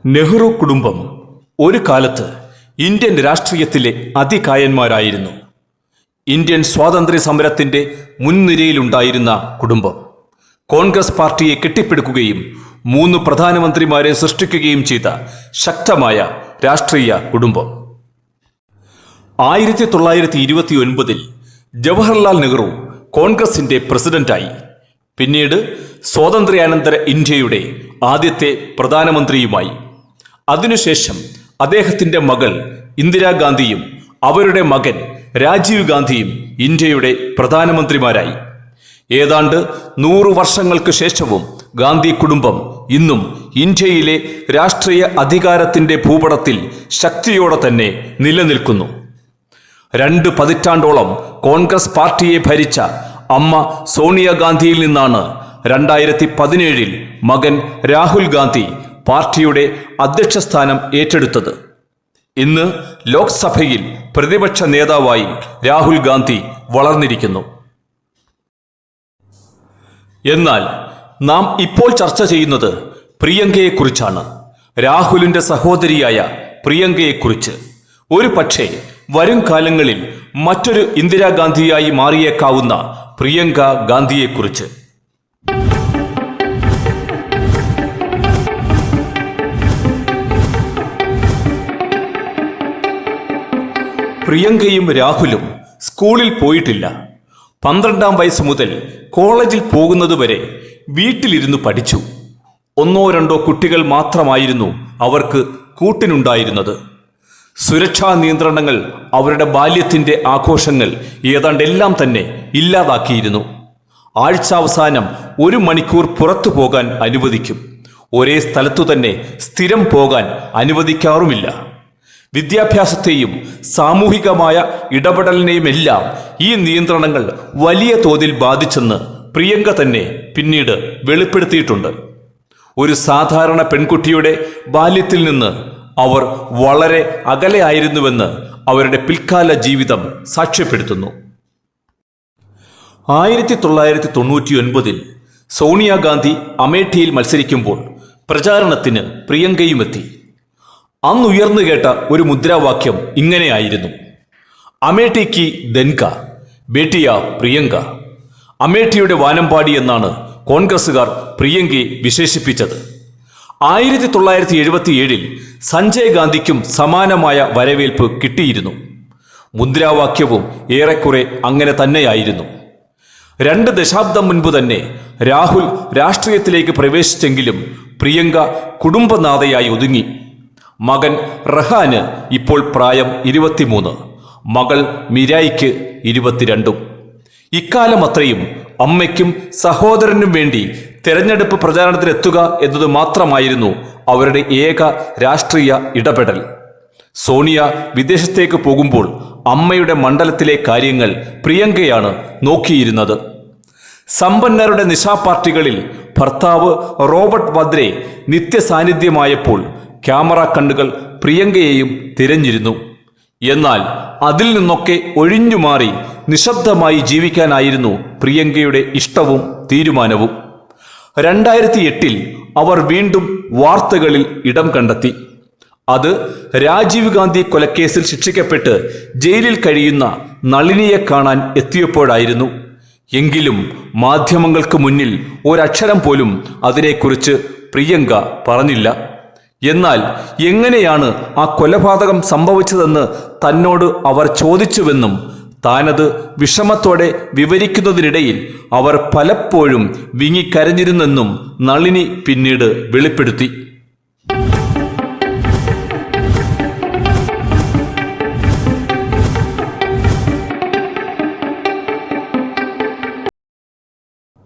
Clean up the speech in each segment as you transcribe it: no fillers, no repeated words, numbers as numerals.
നെഹ്റു കുടുംബം ഒരു കാലത്ത് ഇന്ത്യൻ രാഷ്ട്രീയത്തിലെ അതികായന്മാരായിരുന്നു. ഇന്ത്യൻ സ്വാതന്ത്ര്യ സമരത്തിന്റെ മുൻനിരയിലുണ്ടായിരുന്ന കുടുംബം കോൺഗ്രസ് പാർട്ടിയെ കെട്ടിപ്പടുക്കുകയും 3 പ്രധാനമന്ത്രിമാരെ സൃഷ്ടിക്കുകയും ചെയ്ത ശക്തമായ രാഷ്ട്രീയ കുടുംബം. 1929 ജവഹർലാൽ നെഹ്റു കോൺഗ്രസിന്റെ പ്രസിഡന്റായി. പിന്നീട് സ്വാതന്ത്ര്യാനന്തര ഇന്ത്യയുടെ ആദ്യത്തെ പ്രധാനമന്ത്രിയുമായി. അതിനുശേഷം അദ്ദേഹത്തിന്റെ മകൾ ഇന്ദിരാഗാന്ധിയും അവരുടെ മകൻ രാജീവ് ഗാന്ധിയും ഇന്ത്യയുടെ പ്രധാനമന്ത്രിമാരായി. ഏതാണ്ട് 100 വർഷങ്ങൾക്ക് ശേഷവും ഗാന്ധി കുടുംബം ഇന്നും ഇന്ത്യയിലെ രാഷ്ട്രീയ അധികാരത്തിന്റെ ഭൂപടത്തിൽ ശക്തിയോടെ തന്നെ നിലനിൽക്കുന്നു. 2 പതിറ്റാണ്ടോളം കോൺഗ്രസ് പാർട്ടിയെ ഭരിച്ച അമ്മ സോണിയാഗാന്ധിയിൽ നിന്നാണ് 2017 മകൻ രാഹുൽ ഗാന്ധി പാർട്ടിയുടെ അധ്യക്ഷസ്ഥാനം ഏറ്റെടുത്തത്. ഇന്ന് ലോക്സഭയിൽ പ്രതിപക്ഷ നേതാവായി രാഹുൽ ഗാന്ധി വളർന്നിരിക്കുന്നു. എന്നാൽ നാം ഇപ്പോൾ ചർച്ച ചെയ്യുന്നത് പ്രിയങ്കയെക്കുറിച്ചാണ്. രാഹുലിന്റെ സഹോദരിയായ പ്രിയങ്കയെക്കുറിച്ച്. ഒരു പക്ഷേ വരും കാലങ്ങളിൽ മറ്റൊരു ഇന്ദിരാഗാന്ധിയായി മാറിയേക്കാവുന്ന പ്രിയങ്ക ഗാന്ധിയെക്കുറിച്ച്. പ്രിയങ്കയും രാഹുലും സ്കൂളിൽ പോയിട്ടില്ല. 12ാം വയസ്സ് മുതൽ കോളേജിൽ പോകുന്നതുവരെ വീട്ടിലിരുന്ന് പഠിച്ചു. 1-2 കുട്ടികൾ മാത്രമായിരുന്നു അവർക്ക് കൂട്ടിനുണ്ടായിരുന്നത്. സുരക്ഷാ നിയന്ത്രണങ്ങൾ അവരുടെ ബാല്യത്തിന്റെ ആഘോഷങ്ങൾ ഏതാണ്ടെല്ലാം തന്നെ ഇല്ലാതാക്കിയിരുന്നു. ആഴ്ചാവസാനം 1 മണിക്കൂർ പുറത്തു പോകാൻ അനുവദിക്കും. ഒരേ സ്ഥലത്തു തന്നെ സ്ഥിരം പോകാൻ അനുവദിക്കാറുമില്ല. വിദ്യാഭ്യാസത്തെയും സാമൂഹികമായ ഇടപെടലിനെയുമെല്ലാം ഈ നിയന്ത്രണങ്ങൾ വലിയ തോതിൽ ബാധിച്ചെന്ന് പ്രിയങ്ക തന്നെ പിന്നീട് വെളിപ്പെടുത്തിയിട്ടുണ്ട്. ഒരു സാധാരണ പെൺകുട്ടിയുടെ ബാല്യത്തിൽ നിന്ന് അവർ വളരെ അകലെയായിരുന്നുവെന്ന് അവരുടെ പിൽക്കാല ജീവിതം സാക്ഷ്യപ്പെടുത്തുന്നു. 1999 സോണിയാഗാന്ധി അമേഠിയിൽ മത്സരിക്കുമ്പോൾ പ്രചാരണത്തിന് പ്രിയങ്കയുമെത്തി. അന്ന് ഉയർന്നു കേട്ട ഒരു മുദ്രാവാക്യം ഇങ്ങനെയായിരുന്നു: അമേഠിക്ക് ദൻക ബേട്ടിയ പ്രിയങ്ക. അമേഠിയുടെ വാനമ്പാടി എന്നാണ് കോൺഗ്രസുകാർ പ്രിയങ്കയെ വിശേഷിപ്പിച്ചത്. 1977 സഞ്ജയ് ഗാന്ധിക്കും സമാനമായ വരവേൽപ്പ് കിട്ടിയിരുന്നു. മുദ്രാവാക്യവും ഏറെക്കുറെ അങ്ങനെ തന്നെയായിരുന്നു. 2 ദശാബ്ദം മുൻപ് തന്നെ രാഹുൽ രാഷ്ട്രീയത്തിലേക്ക് പ്രവേശിച്ചെങ്കിലും പ്രിയങ്ക കുടുംബനാഥയായി ഒതുങ്ങി. മകൻ റഹാന് ഇപ്പോൾ പ്രായം 23, മകൾ മിരായിക്ക് 22. ഇക്കാലം അത്രയും അമ്മയ്ക്കും സഹോദരനും വേണ്ടി തെരഞ്ഞെടുപ്പ് പ്രചാരണത്തിനെത്തുക എന്നത് മാത്രമായിരുന്നു അവരുടെ ഏക രാഷ്ട്രീയ ഇടപെടൽ. സോണിയ വിദേശത്തേക്ക് പോകുമ്പോൾ അമ്മയുടെ മണ്ഡലത്തിലെ കാര്യങ്ങൾ പ്രിയങ്കയാണ് നോക്കിയിരുന്നത്. സമ്പന്നരുടെ നിശാപാർട്ടികളിൽ ഭർത്താവ് റോബർട്ട് വദ്രെ നിത്യസാന്നിധ്യമായപ്പോൾ ക്യാമറ കണ്ണുകൾ പ്രിയങ്കയെയും തിരഞ്ഞിരുന്നു. എന്നാൽ അതിൽ നിന്നൊക്കെ ഒഴിഞ്ഞുമാറി നിശബ്ദമായി ജീവിക്കാനായിരുന്നു പ്രിയങ്കയുടെ ഇഷ്ടവും തീരുമാനവും. 2008 അവർ വീണ്ടും വാർത്തകളിൽ ഇടം കണ്ടെത്തി. അത് രാജീവ് ഗാന്ധി കൊലക്കേസിൽ ശിക്ഷിക്കപ്പെട്ട് ജയിലിൽ കഴിയുന്ന നളിനിയെ കാണാൻ എത്തിയപ്പോഴായിരുന്നു. എങ്കിലും മാധ്യമങ്ങൾക്ക് മുന്നിൽ ഒരക്ഷരം പോലും അതിനെക്കുറിച്ച് പ്രിയങ്ക പറഞ്ഞില്ല. എന്നാൽ എങ്ങനെയാണ് ആ കൊലപാതകം സംഭവിച്ചതെന്ന് തന്നോട് അവർ ചോദിച്ചുവെന്നും താനത് വിഷമത്തോടെ വിവരിക്കുന്നതിനിടയിൽ അവർ പലപ്പോഴും വിങ്ങിക്കരഞ്ഞിരുന്നെന്നും നളിനി പിന്നീട് വെളിപ്പെടുത്തി.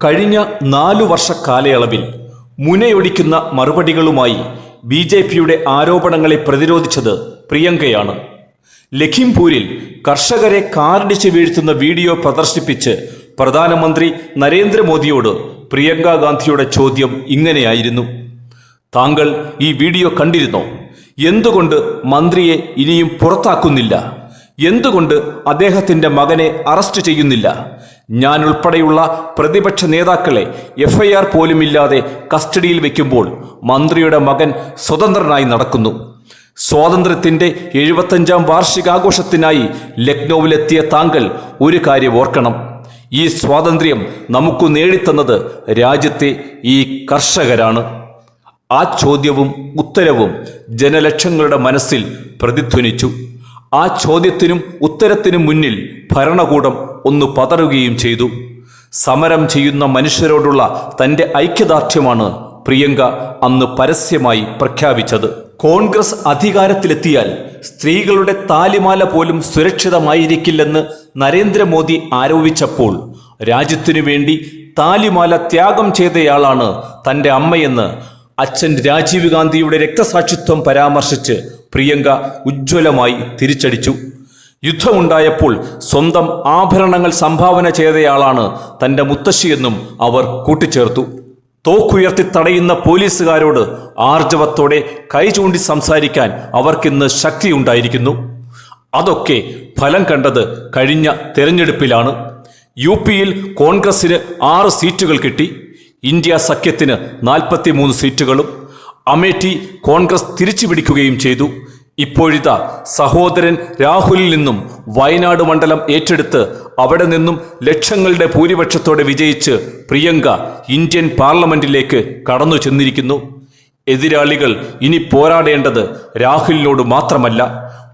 കഴിഞ്ഞ 4 വർഷ കാലയളവിൽ മുനയൊടിക്കുന്ന മറുപടികളുമായി BJPയുടെ ആരോപണങ്ങളെ പ്രതിരോധിച്ചത് പ്രിയങ്കയാണ്. ലഖിംപൂരിൽ കർഷകരെ കാറിടിച്ച് വീഴ്ത്തുന്ന വീഡിയോ പ്രദർശിപ്പിച്ച് പ്രധാനമന്ത്രി നരേന്ദ്രമോദിയോട് പ്രിയങ്ക ഗാന്ധിയുടെ ചോദ്യം ഇങ്ങനെയായിരുന്നു: താങ്കൾ ഈ വീഡിയോ കണ്ടിരുന്നോ? എന്തുകൊണ്ട് മന്ത്രിയെ ഇനിയും പുറത്താക്കുന്നില്ല? എന്തുകൊണ്ട് അദ്ദേഹത്തിൻ്റെ മകനെ അറസ്റ്റ് ചെയ്യുന്നില്ല? ഞാൻ ഉൾപ്പെടെയുള്ള പ്രതിപക്ഷ നേതാക്കളെ FIR പോലുമില്ലാതെ കസ്റ്റഡിയിൽ വയ്ക്കുമ്പോൾ മന്ത്രിയുടെ മകൻ സ്വതന്ത്രനായി നടക്കുന്നു. സ്വാതന്ത്ര്യത്തിൻ്റെ 75ാം വാർഷികാഘോഷത്തിനായി ലക്നൌവിലെത്തിയ താങ്കൾ ഒരു കാര്യം ഓർക്കണം. ഈ സ്വാതന്ത്ര്യം നമുക്ക് നേടിത്തന്നത് രാജ്യത്തെ ഈ കർഷകരാണ്. ആ ചോദ്യവും ഉത്തരവും ജനലക്ഷങ്ങളുടെ മനസ്സിൽ പ്രതിധ്വനിച്ചു. ആ ചോദ്യത്തിനും ഉത്തരത്തിനും മുന്നിൽ ഭരണകൂടം ഒന്ന് പതറുകയും ചെയ്തു. സമരം ചെയ്യുന്ന മനുഷ്യരോടുള്ള തൻ്റെ ഐക്യദാർഢ്യമാണ് പ്രിയങ്ക അന്ന് പരസ്യമായി പ്രഖ്യാപിച്ചത്. കോൺഗ്രസ് അധികാരത്തിലെത്തിയാൽ സ്ത്രീകളുടെ താലിമാല പോലും സുരക്ഷിതമായിരിക്കില്ലെന്ന് നരേന്ദ്രമോദി ആരോപിച്ചപ്പോൾ രാജ്യത്തിനു വേണ്ടി താലിമാല ത്യാഗം ചെയ്തയാളാണ് തൻ്റെ അമ്മയെന്ന് അച്ഛൻ രാജീവ് ഗാന്ധിയുടെ രക്തസാക്ഷിത്വം പരാമർശിച്ച് പ്രിയങ്ക ഉജ്ജ്വലമായി തിരിച്ചടിച്ചു. യുദ്ധമുണ്ടായപ്പോൾ സ്വന്തം ആഭരണങ്ങൾ സംഭാവന ചെയ്തയാളാണ് തൻ്റെ മുത്തശ്ശിയെന്നും അവർ കൂട്ടിച്ചേർത്തു. തോക്കുയർത്തി തടയുന്ന പോലീസുകാരോട് ആർജവത്തോടെ കൈ ചൂണ്ടി സംസാരിക്കാൻ അവർക്കിന്ന് ശക്തിയുണ്ടായിരിക്കുന്നു. അതൊക്കെ ഫലം കണ്ടത് കഴിഞ്ഞ തെരഞ്ഞെടുപ്പിലാണ്. UPയിൽ കോൺഗ്രസിന് 6 സീറ്റുകൾ കിട്ടി. ഇന്ത്യ സഖ്യത്തിന് 43 സീറ്റുകളും. അമേഠി കോൺഗ്രസ് തിരിച്ചുപിടിക്കുകയും ചെയ്തു. ഇപ്പോഴിതാ സഹോദരൻ രാഹുലിൽ നിന്നും വയനാട് മണ്ഡലം ഏറ്റെടുത്ത് അവിടെ നിന്നും ലക്ഷങ്ങളുടെ ഭൂരിപക്ഷത്തോടെ വിജയിച്ച് പ്രിയങ്ക ഇന്ത്യൻ പാർലമെന്റിലേക്ക് കടന്നു ചെന്നിരിക്കുന്നു. എതിരാളികൾ ഇനി പോരാടേണ്ടത് രാഹുലിനോട് മാത്രമല്ല,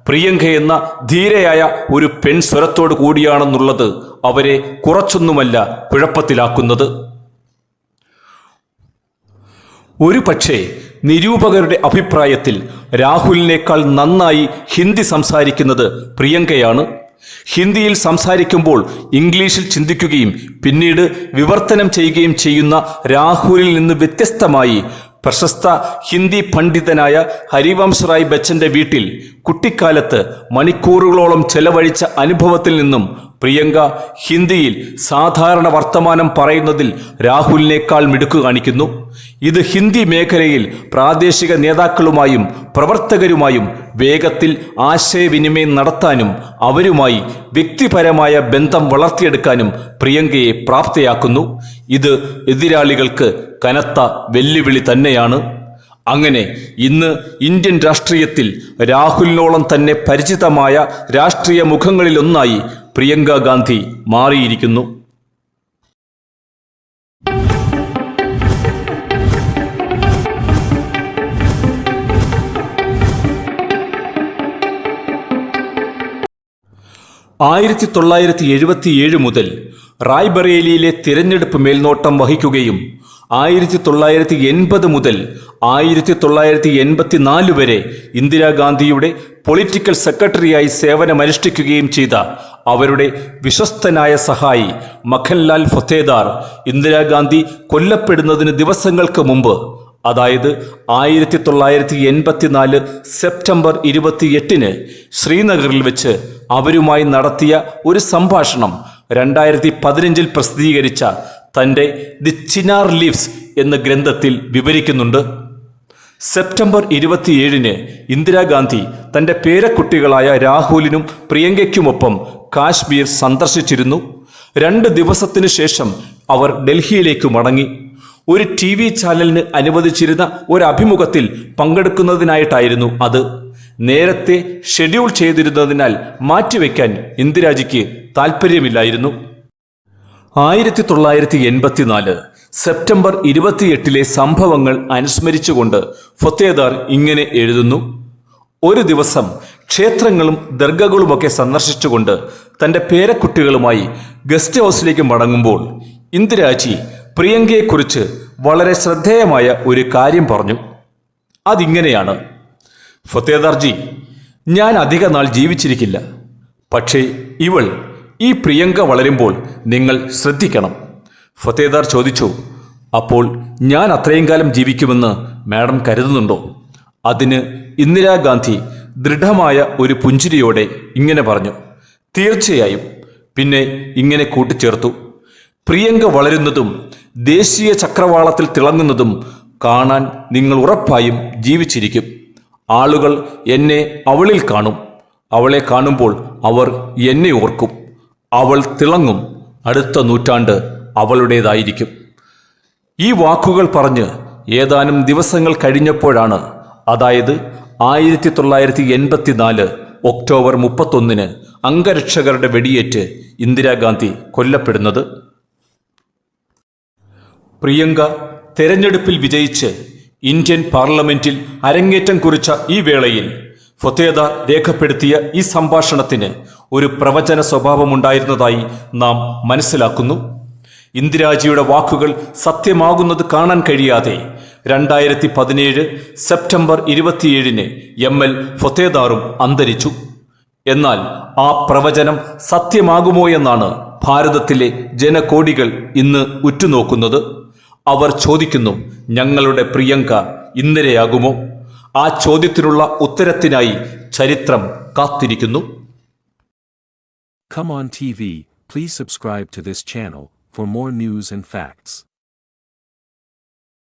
പ്രിയങ്ക എന്ന ധീരയായ ഒരു പെൺസ്വരത്തോടു കൂടിയാണെന്നുള്ളത് അവരെ കുറച്ചൊന്നുമല്ല കുഴപ്പത്തിലാക്കുന്നത്. ഒരു പക്ഷേ നിരൂപകരുടെ അഭിപ്രായത്തിൽ രാഹുലിനേക്കാൾ നന്നായി ഹിന്ദി സംസാരിക്കുന്നത് പ്രിയങ്കയാണ്. ഹിന്ദിയിൽ സംസാരിക്കുമ്പോൾ ഇംഗ്ലീഷിൽ ചിന്തിക്കുകയും പിന്നീട് വിവർത്തനം ചെയ്യുകയും ചെയ്യുന്ന രാഹുലിൽ നിന്ന് വ്യത്യസ്തമായി പ്രശസ്ത ഹിന്ദി പണ്ഡിതനായ ഹരിവംശ് റായ് ബച്ചൻ്റെ വീട്ടിൽ കുട്ടിക്കാലത്ത് മണിക്കൂറുകളോളം ചെലവഴിച്ച അനുഭവത്തിൽ നിന്നും പ്രിയങ്ക ഹിന്ദിയിൽ സാധാരണ വർത്തമാനം പറയുന്നതിൽ രാഹുലിനേക്കാൾ മിടുക്ക് കാണിക്കുന്നു. ഇത് ഹിന്ദി മേഖലയിൽ പ്രാദേശിക നേതാക്കളുമായും പ്രവർത്തകരുമായും വേഗത്തിൽ ആശയവിനിമയം നടത്താനും അവരുമായി വ്യക്തിപരമായ ബന്ധം വളർത്തിയെടുക്കാനും പ്രിയങ്കയെ പ്രാപ്തയാക്കുന്നു. ഇത് എതിരാളികൾക്ക് കനത്ത വെല്ലുവിളി തന്നെയാണ്. അങ്ങനെ ഇന്ന് ഇന്ത്യൻ രാഷ്ട്രീയത്തിൽ രാഹുലിനോളം തന്നെ പരിചിതമായ രാഷ്ട്രീയ മുഖങ്ങളിലൊന്നായി പ്രിയങ്ക ഗാന്ധി മാറിയിരിക്കുന്നു. ആയിരത്തി 1977 മുതൽ റായ്ബറേലിയിലെ തിരഞ്ഞെടുപ്പ് മേൽനോട്ടം വഹിക്കുകയും 1980 മുതൽ 1984 വരെ ഇന്ദിരാഗാന്ധിയുടെ പൊളിറ്റിക്കൽ സെക്രട്ടറിയായി സേവനമനുഷ്ഠിക്കുകയും ചെയ്ത അവരുടെ വിശ്വസ്തനായ സഹായി മഖൻലാൽ ഫത്തേദാർ ഇന്ദിരാഗാന്ധി കൊല്ലപ്പെടുന്നതിന് ദിവസങ്ങൾക്ക് മുമ്പ്, അതായത് 1984 സെപ്റ്റംബർ 28 ശ്രീനഗറിൽ വെച്ച് അവരുമായി നടത്തിയ ഒരു സംഭാഷണം 2015 പ്രസിദ്ധീകരിച്ച തൻ്റെ ദി ചിനാർ ലീവ്സ് എന്ന ഗ്രന്ഥത്തിൽ വിവരിക്കുന്നുണ്ട്. സെപ്റ്റംബർ 27 ഇന്ദിരാഗാന്ധി തൻ്റെ പേരക്കുട്ടികളായ രാഹുലിനും പ്രിയങ്കയ്ക്കുമൊപ്പം കാശ്മീർ സന്ദർശിച്ചിരുന്നു. 2 ദിവസത്തിനു ശേഷം അവർ ഡൽഹിയിലേക്ക് മടങ്ങി. ഒരു TV ചാനലിന് അനുവദിച്ചിരുന്ന ഒരു അഭിമുഖത്തിൽ പങ്കെടുക്കുന്നതിനായിട്ടായിരുന്നു അത്. നേരത്തെ ഷെഡ്യൂൾ ചെയ്തിരുന്നതിനാൽ മാറ്റിവെക്കാൻ ഇന്ദിരാജിക്ക് താൽപ്പര്യമില്ലായിരുന്നു. 1984 സെപ്റ്റംബർ 28 സംഭവങ്ങൾ അനുസ്മരിച്ചുകൊണ്ട് ഫത്തേദാർ ഇങ്ങനെ എഴുതുന്നു: ഒരു ദിവസം ക്ഷേത്രങ്ങളും ദർഗകളുമൊക്കെ സന്ദർശിച്ചുകൊണ്ട് തൻ്റെ പേരക്കുട്ടികളുമായി ഗസ്റ്റ് ഹൗസിലേക്ക് മടങ്ങുമ്പോൾ ഇന്ദിരാജി പ്രിയങ്കയെക്കുറിച്ച് വളരെ ശ്രദ്ധേയമായ ഒരു കാര്യം പറഞ്ഞു. അതിങ്ങനെയാണ്: ഫത്തേദാർജി, ഞാൻ അധിക നാൾ ജീവിച്ചിരിക്കില്ല. പക്ഷേ ഈ പ്രിയങ്ക വളരുമ്പോൾ നിങ്ങൾ ശ്രദ്ധിക്കണം. ഫത്തേദാർ ചോദിച്ചു: അപ്പോൾ ഞാൻ അത്രയും കാലം ജീവിക്കുമെന്ന് മാഡം കരുതുന്നുണ്ടോ? അതിന് ഇന്ദിരാഗാന്ധി ദൃഢമായ ഒരു പുഞ്ചിരിയോടെ ഇങ്ങനെ പറഞ്ഞു: തീർച്ചയായും. പിന്നെ ഇങ്ങനെ കൂട്ടിച്ചേർത്തു: പ്രിയങ്ക വളരുന്നതും ദേശീയ ചക്രവാളത്തിൽ തിളങ്ങുന്നതും കാണാൻ നിങ്ങൾ ഉറപ്പായും ജീവിച്ചിരിക്കും. ആളുകൾ എന്നെ അവളിൽ കാണും. അവളെ കാണുമ്പോൾ അവർ എന്നെ ഓർക്കും. അവൾ തിളങ്ങും. അടുത്ത നൂറ്റാണ്ട് അവളുടേതായിരിക്കും. ഈ വാക്കുകൾ പറഞ്ഞ് ഏതാനും ദിവസങ്ങൾ കഴിഞ്ഞപ്പോഴാണ്, അതായത് 1984 ഒക്ടോബർ 31 അംഗരക്ഷകരുടെ വെടിയേറ്റ് ഇന്ദിരാഗാന്ധി കൊല്ലപ്പെടുന്നത്. പ്രിയങ്ക തെരഞ്ഞെടുപ്പിൽ വിജയിച്ച് ഇന്ത്യൻ പാർലമെന്റിൽ അരങ്ങേറ്റം കുറിച്ച ഈ വേളയിൽ ഫത്തേദാർ രേഖപ്പെടുത്തിയ ഈ സംഭാഷണത്തിന് ഒരു പ്രവചന സ്വഭാവമുണ്ടായിരുന്നതായി നാം മനസ്സിലാക്കുന്നു. ഇന്ദിരാജിയുടെ വാക്കുകൾ സത്യമാകുന്നത് കാണാൻ കഴിയാതെ 2017 സെപ്റ്റംബർ 27 ML ഫത്തേദാറും അന്തരിച്ചു. എന്നാൽ ആ പ്രവചനം സത്യമാകുമോ എന്നാണ് ഭാരതത്തിലെ ജനകോടികൾ ഇന്ന് ഉറ്റുനോക്കുന്നത്. അവർ ചോദിക്കുന്നു, ഞങ്ങളുടെ പ്രിയങ്ക ഇന്ദിരയാകുമോ? ആ ചോദ്യത്തിനുള്ള ഉത്തരത്തിനായി ചരിത്രം കാത്തിരിക്കുന്നു. Come on TV, please subscribe to this channel for more news and facts.